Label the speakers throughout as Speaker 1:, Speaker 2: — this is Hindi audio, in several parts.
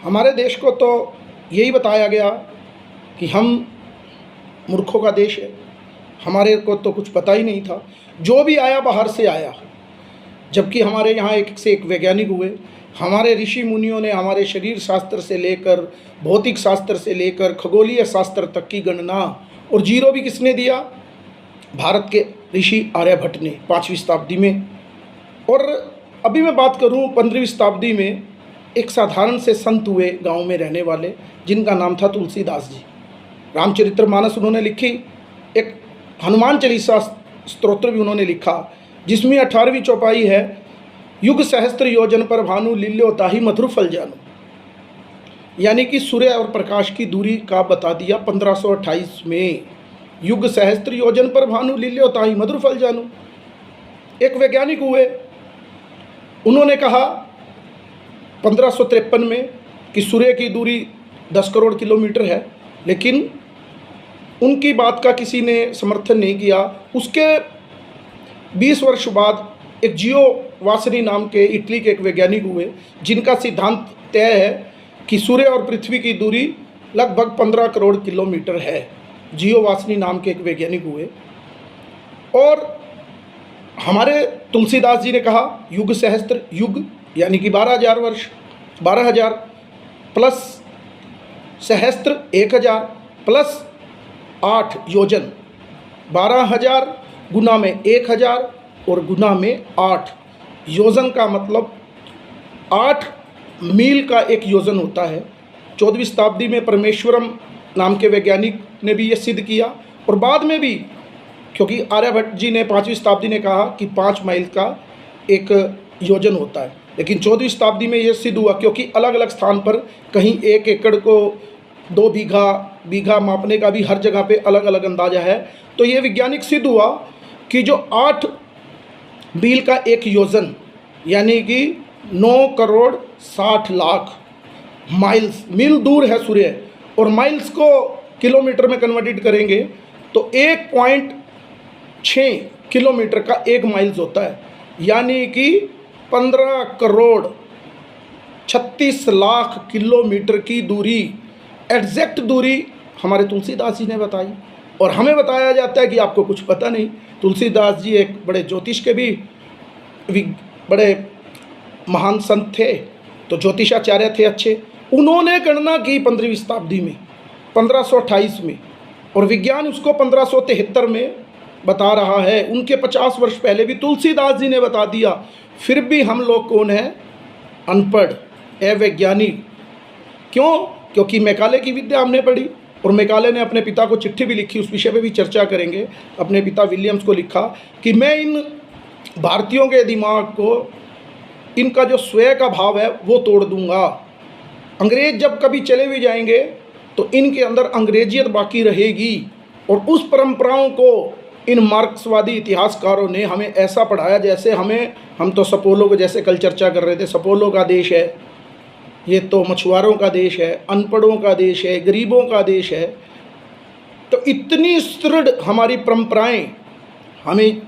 Speaker 1: हमारे देश को तो यही बताया गया कि हम मूर्खों का देश है, हमारे को तो कुछ पता ही नहीं था, जो भी आया बाहर से आया। जबकि हमारे यहाँ एक से एक वैज्ञानिक हुए, हमारे ऋषि मुनियों ने हमारे शरीर शास्त्र से लेकर भौतिक शास्त्र से लेकर खगोलीय शास्त्र तक की गणना, और जीरो भी किसने दिया? भारत के ऋषि आर्यभट्ट ने 5वीं शताब्दी में। और अभी मैं बात करूं 15वीं शताब्दी में एक साधारण से संत हुए गांव में रहने वाले, जिनका नाम था तुलसीदास जी। रामचरितमानस उन्होंने लिखी, एक हनुमान चालीसा स्तोत्र भी उन्होंने लिखा, जिसमें 18वीं चौपाई है, युग सहस्त्र योजन पर भानु लील्यो ताहि मधुर फल जानू। यानी कि सूर्य और प्रकाश की दूरी का बता दिया 1528 में, युग सहस्त्र योजन पर भानु लील्यो ताहि मधुर फल जानू। एक वैज्ञानिक हुए, उन्होंने कहा 1553 में कि सूर्य की दूरी 10 करोड़ किलोमीटर है, लेकिन उनकी बात का किसी ने समर्थन नहीं किया। उसके 20 वर्ष बाद एक जियो वासनी नाम के इटली के एक वैज्ञानिक हुए, जिनका सिद्धांत तय है कि सूर्य और पृथ्वी की दूरी लगभग 15 करोड़ किलोमीटर है। जियो वासनी नाम के एक वैज्ञानिक हुए। और हमारे तुलसीदास जी ने कहा युग सहस्त्र, युग यानी कि 12,000 वर्ष, 12,000 प्लस सहस्त्र 1,000 प्लस 8 योजन, 12,000 गुना में 1,000 और गुना में 8। योजन का मतलब 8 मील का एक योजन होता है। 14वीं शताब्दी में परमेश्वरम नाम के वैज्ञानिक ने भी ये सिद्ध किया, और बाद में भी, क्योंकि आर्यभट्ट जी ने 5वीं शताब्दी ने कहा कि 5 माइल का एक योजन होता है, लेकिन 14वीं शताब्दी में ये सिद्ध हुआ, क्योंकि अलग अलग स्थान पर कहीं 1 एकड़ को 2 बीघा मापने का भी हर जगह पे अलग अलग अंदाजा है। तो ये वैज्ञानिक सिद्ध हुआ कि जो 8 मील का एक योजन, यानी कि 9 करोड़ 60 लाख माइल्स, मील दूर है सूर्य, और माइल्स को किलोमीटर में कन्वर्टेड करेंगे तो 1.6 किलोमीटर का 1 माइल्स होता है, यानी कि 15 करोड़ 36 लाख किलोमीटर की दूरी, एग्जैक्ट दूरी हमारे तुलसीदास जी ने बताई। और हमें बताया जाता है कि आपको कुछ पता नहीं। तुलसीदास जी एक बड़े ज्योतिष के भी बड़े महान संत थे, तो ज्योतिषाचार्य थे अच्छे। उन्होंने गणना की 15वीं शताब्दी में, 1528 में, और विज्ञान उसको 1573 में बता रहा है। उनके 50 वर्ष पहले भी तुलसीदास जी ने बता दिया। फिर भी हम लोग कौन है? अनपढ़, अवैज्ञानिक। क्यों? क्योंकि मैकाले की विद्या हमने पढ़ी, और मैकाले ने अपने पिता को चिट्ठी भी लिखी, उस विषय पे भी चर्चा करेंगे। अपने पिता विलियम्स को लिखा कि मैं इन भारतीयों के दिमाग को, इनका जो स्वयं का भाव है वो तोड़ दूंगा। अंग्रेज जब कभी चले भी जाएंगे तो इनके अंदर अंग्रेजियत बाकी रहेगी। और उस परंपराओं को इन मार्क्सवादी इतिहासकारों ने हमें ऐसा पढ़ाया जैसे हम तो सपोलो को, जैसे कल चर्चा कर रहे थे, सपोलो का देश है, ये तो मछुआरों का देश है, अनपढ़ों का देश है, गरीबों का देश है। तो इतनी दृढ़ हमारी परंपराएं हमें,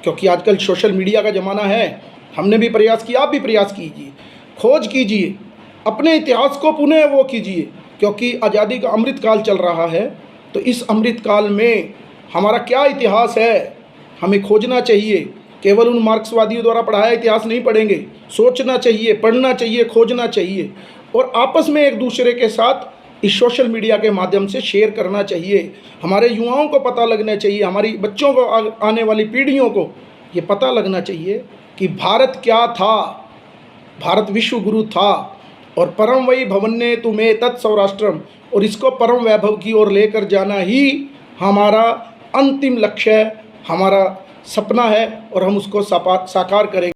Speaker 1: क्योंकि आजकल सोशल मीडिया का ज़माना है, हमने भी प्रयास किया, आप भी प्रयास कीजिए, खोज कीजिए, अपने इतिहास को पुनः वो कीजिए, क्योंकि आज़ादी का अमृत काल चल रहा है। तो इस अमृत काल में हमारा क्या इतिहास है, हमें खोजना चाहिए। केवल उन मार्क्सवादियों द्वारा पढ़ाया इतिहास नहीं पढ़ेंगे, सोचना चाहिए, पढ़ना चाहिए, खोजना चाहिए, और आपस में एक दूसरे के साथ इस सोशल मीडिया के माध्यम से शेयर करना चाहिए। हमारे युवाओं को पता लगना चाहिए, हमारी बच्चों को, आने वाली पीढ़ियों को ये पता लगना चाहिए कि भारत क्या था। भारत विश्व गुरु था, और परम वही भवन्ने तुम्हें तत्सौराष्ट्रम, और इसको परम वैभव की ओर लेकर जाना ही हमारा अंतिम लक्ष्य है, हमारा सपना है, और हम उसको साकार करेंगे।